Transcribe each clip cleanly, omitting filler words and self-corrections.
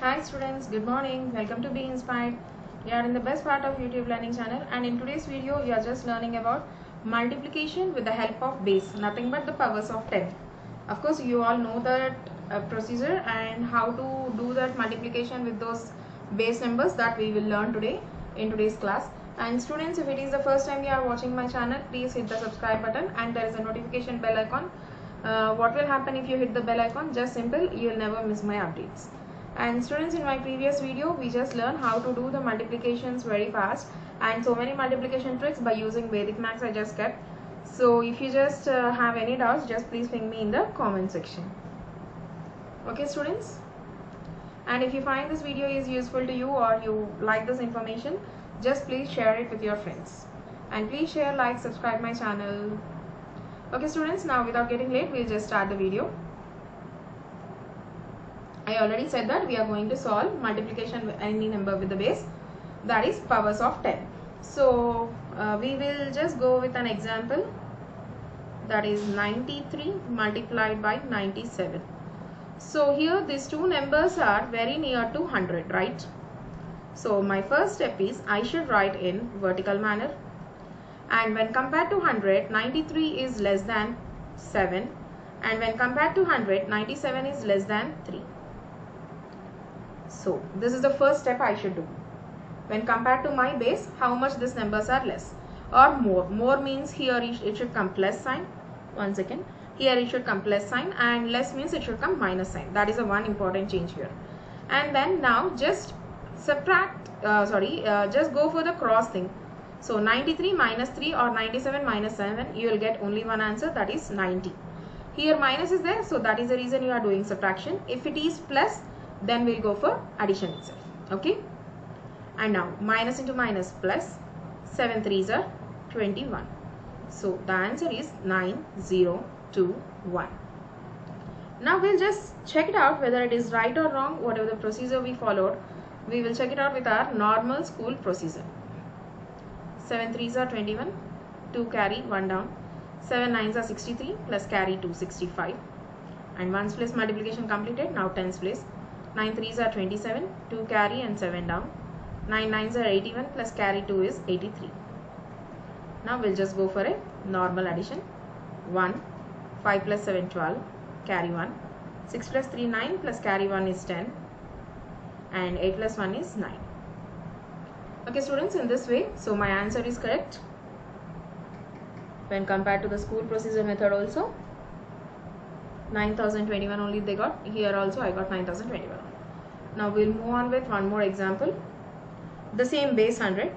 Hi students, good morning. Welcome to Be Inspired. You are in the best part of YouTube learning channel, and in today's video you are just learning about multiplication with the help of base, nothing but the powers of 10. Of course you all know that procedure and how to do that multiplication with those base numbers that we will learn today in today's class. And students, if it is the first time you are watching my channel, please hit the subscribe button and there is a notification bell icon. What will happen if you hit the bell icon? Just simple, you will never miss my updates. And students, in my previous video we just learned how to do the multiplications very fast and so many multiplication tricks by using Vedic Maths I just kept. So if you just have any doubts, just please ping me in the comment section. Okay students, and if you find this video is useful to you or you like this information, just please share it with your friends and please share, like, subscribe my channel. Okay students, now without getting late we'll just start the video. I already said that we are going to solve multiplication with any number with the base, that is powers of 10. So we will just go with an example, that is 93 multiplied by 97. So here these two numbers are very near to 100, right? So my first step is I should write in vertical manner, and when compared to 100, 93 is less than 7, and when compared to 100, 97 is less than 3. So this is the first step I should do. When compared to my base, how much these numbers are less or more. More means here it should come plus sign. One second. Here it should come plus sign, and less means it should come minus sign. That is a one important change here. And then now just subtract, just go for the cross thing. So 93 minus 3 or 97 minus 7, you will get only one answer, that is 90. Here minus is there, so that is the reason you are doing subtraction. If it is plus, then we'll go for addition itself. Okay, and now minus into minus plus, 7 3s are 21. So the answer is 9021. Now we'll just check it out whether it is right or wrong. Whatever the procedure we followed, we will check it out with our normal school procedure. 7 3s are 21, 2 carry 1 down, 7 9s are 63 plus carry 2 65, and 1's place multiplication completed. Now 10's place, 9 3s are 27, 2 carry and 7 down, 9 9s are 81 plus carry 2 is 83. Now we'll just go for a normal addition. 1, 5 plus 7 12, carry 1, 6 plus 3 9 plus carry 1 is 10, and 8 plus 1 is 9. Okay students, in this way, so my answer is correct when compared to the school procedure method also. 9021 only they got. Here also I got 9021. Now we'll move on with one more example. The same base 100.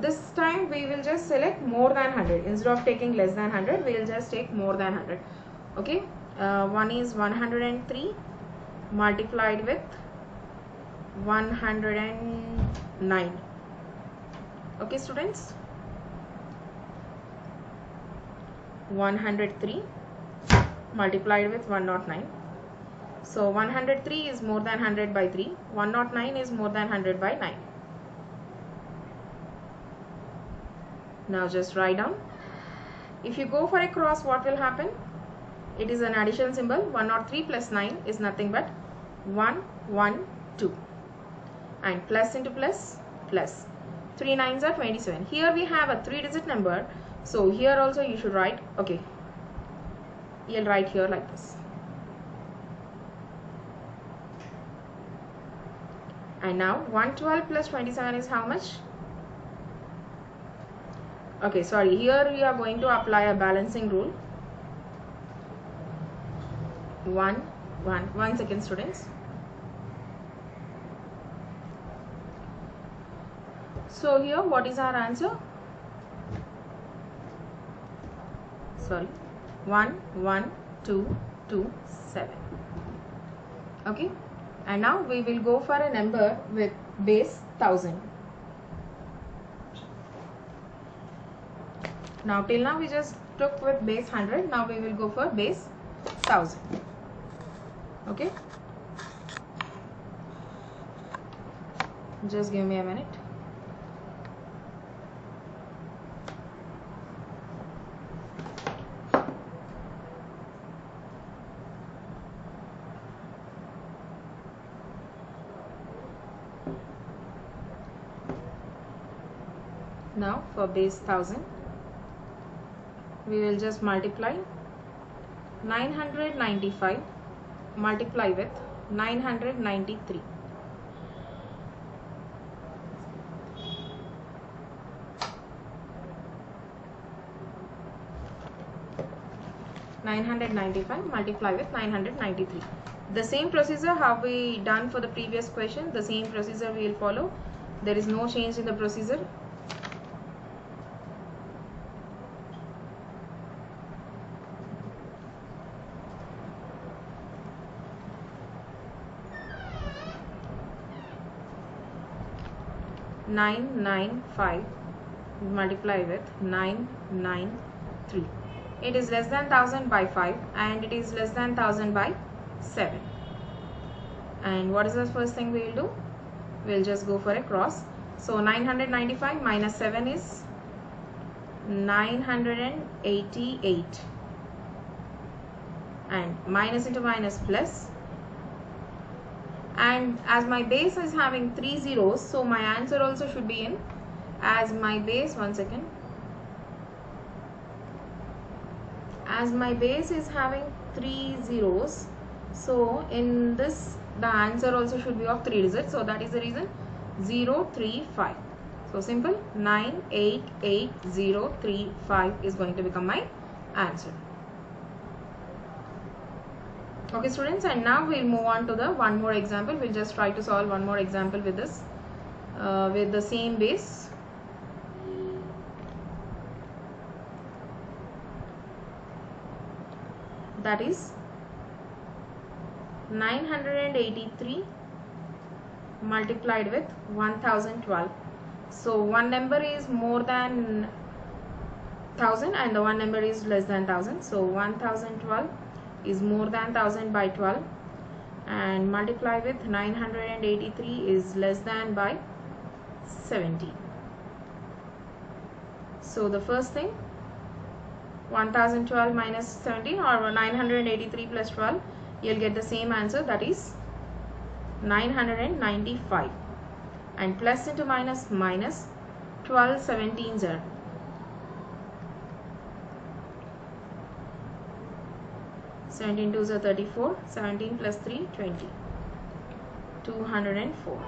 This time we will just select more than 100. Instead of taking less than 100, we will just take more than 100. Okay. One is 103 multiplied with 109. Okay students. 103 multiplied with 109. So 103 is more than 100 by 3. 109 is more than 100 by 9. Now just write down. If you go for a cross, what will happen? It is an addition symbol. 103 plus 9 is nothing but 112. And plus into plus, plus. 3 9s are 27. Here we have a 3-digit number. So here also you should write, okay, you'll write here like this. And now 112 plus 27 is how much? Okay, sorry, here we are going to apply a balancing rule. 1 second students. So here what is our answer? Sorry, 11227. Okay, and now we will go for a number with base 1000. Now till now we just took with base 100. Now we will go for base 1000. Okay, just give me a minute. Now for base 1000, we will just multiply 995 multiply with 993. Multiply with 993. The same procedure have we done for the previous question. The same procedure we will follow. There is no change in the procedure. (995) multiply with 993. It is less than 1000 by 5 and it is less than 1000 by 7. And what is the first thing we will do? We will just go for a cross. So 995 minus 7 is 988, and minus into minus plus, and as my base is having 3 zeros, so my answer also should be in, as my base, one second, as my base is having 3 zeros, so in this the answer also should be of 3 digits, so that is the reason 035. So simple, 988035 is going to become my answer. Okay students, and now we'll move on to the one more example. We'll just try to solve one more example with this, with the same base. That is 983 multiplied with 1012. So one number is more than 1000 and the one number is less than 1000. So 1012 is more than 1000 by 12, and multiply with 983 is less than by 70. So the first thing, 1012 minus 17 or 983 plus 12, you'll get the same answer, that is 995, and plus into minus, minus 12 17s are 17 2s are 34, 17 plus 3 20, 204.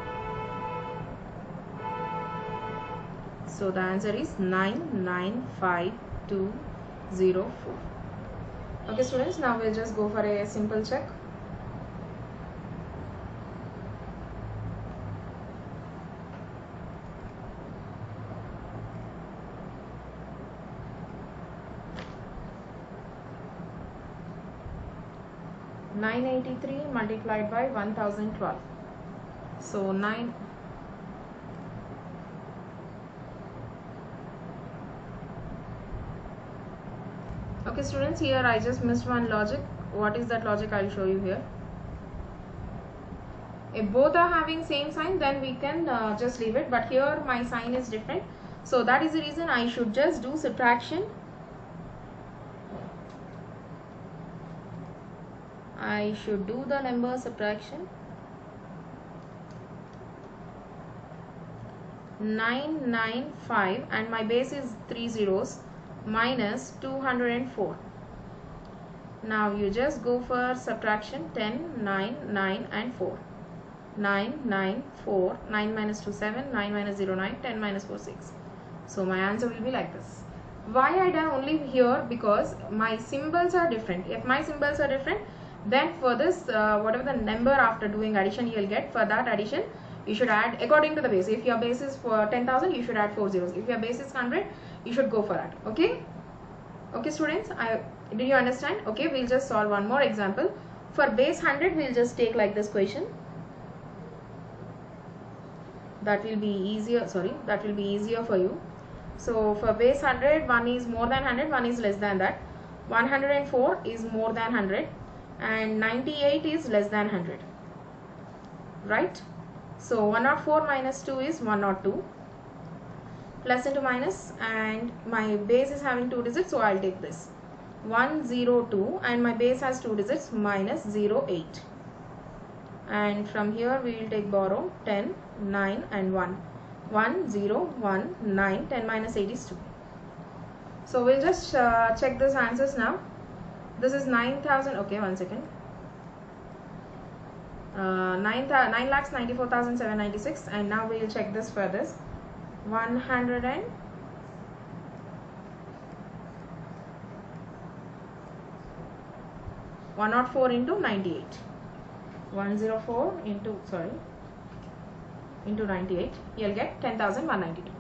So the answer is 995204. Okay students, now we'll just go for a simple check. (983) multiplied by 1012. So 9. Okay students, here I just missed one logic. What is that logic? I'll show you here. If both are having same sign, then we can just leave it, but here my sign is different, so that is the reason I should just do subtraction. I should do the number subtraction. 995 and my base is 3 zeros minus 204. Now you just go for subtraction. 10, 9, 9 and 4. 9, 9, 4, 9 minus 2, 7, 9 minus 0, 9, 10 minus 4, 6. So my answer will be like this. Why I done only here? Because my symbols are different. If my symbols are different, then for this whatever the number after doing addition you will get, for that addition you should add according to the base. If your base is for 10,000, you should add 4 zeros. If your base is 100, you should go for that. Okay students, did you understand? Okay, we'll just solve one more example. For base 100, we'll just take like this question. That will be easier, that will be easier for you. So for base 100, one is more than 100, one is less than that. 104 is more than 100 and 98 is less than 100, right? So 104 minus 2 is 102, plus into minus, and my base is having 2 digits, so I'll take this 102, and my base has 2 digits, minus 08. And from here we will take borrow 10, 9 and 1. 1 0 1 9. 10 minus 8 is 2. So we'll just check these answers now. This is 9,000. Okay, one second. 9,94,796, and now we will check this for this 104 into 98. 104 into into 98. You'll get 10,192.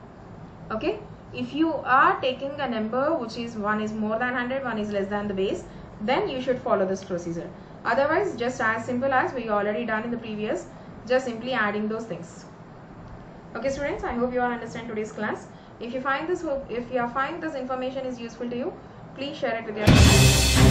Okay. If you are taking a number which is one is more than 100, one is less than the base, then you should follow this procedure. Otherwise, just as simple as we already done in the previous, just simply adding those things. Okay students, I hope you all understand today's class. If you find this information is useful to you, please share it with your friends.